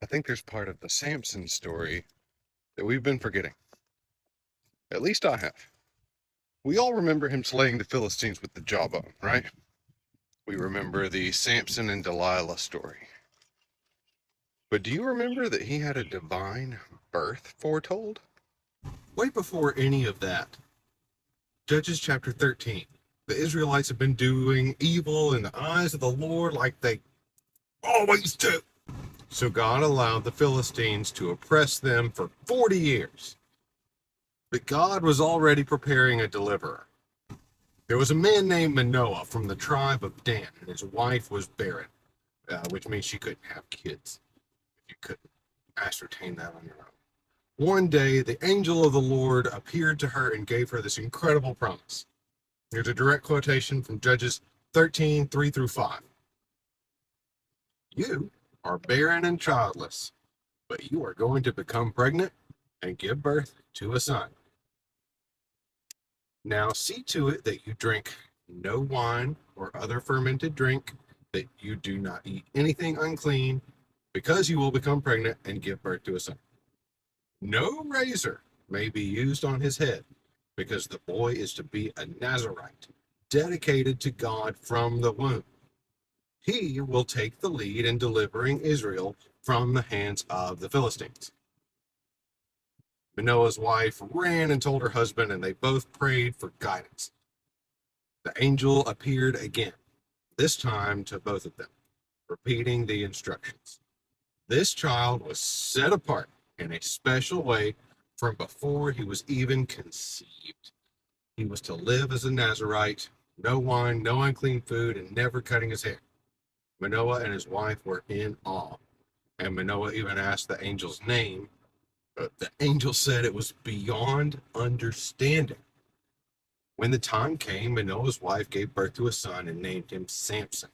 I think there's part of the Samson story that we've been forgetting. At least I have. We all remember him slaying the Philistines with the jawbone, right? We remember the Samson and Delilah story. But do you remember that he had a divine birth foretold? Way before any of that, Judges chapter 13. The Israelites have been doing evil in the eyes of the Lord like they always do. So God allowed the Philistines to oppress them for 40 years. But God was already preparing a deliverer. There was a man named Manoah from the tribe of Dan, and his wife was barren, which means she couldn't have kids. You couldn't ascertain that on your own. One day, the angel of the Lord appeared to her and gave her this incredible promise. Here's a direct quotation from Judges 13, 3 through 5. You are barren and childless, but you are going to become pregnant and give birth to a son. Now see to it that you drink no wine or other fermented drink, that you do not eat anything unclean, because you will become pregnant and give birth to a son. No razor may be used on his head, because the boy is to be a Nazirite, dedicated to God from the womb. He will take the lead in delivering Israel from the hands of the Philistines. Manoah's wife ran and told her husband, and they both prayed for guidance. The angel appeared again, this time to both of them, repeating the instructions. This child was set apart in a special way from before he was even conceived. He was to live as a Nazirite, no wine, no unclean food, and never cutting his hair. Manoah and his wife were in awe, and Manoah even asked the angel's name, but the angel said it was beyond understanding. When the time came, Manoah's wife gave birth to a son and named him Samson.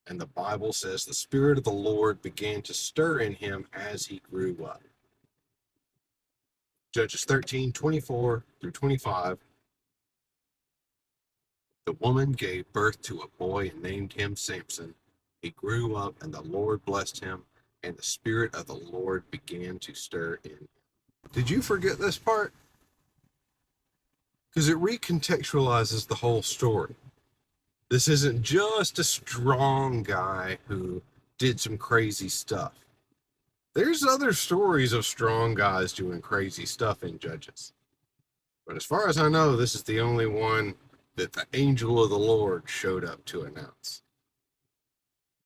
And the Bible says the Spirit of the Lord began to stir in him as he grew up. Judges 13, 24 through 25. The woman gave birth to a boy and named him Samson. He grew up, and the Lord blessed him, and the Spirit of the Lord began to stir in him. Did you forget this part? Because it recontextualizes the whole story. This isn't just a strong guy who did some crazy stuff. There's other stories of strong guys doing crazy stuff in Judges. But as far as I know, this is the only one that the angel of the Lord showed up to announce.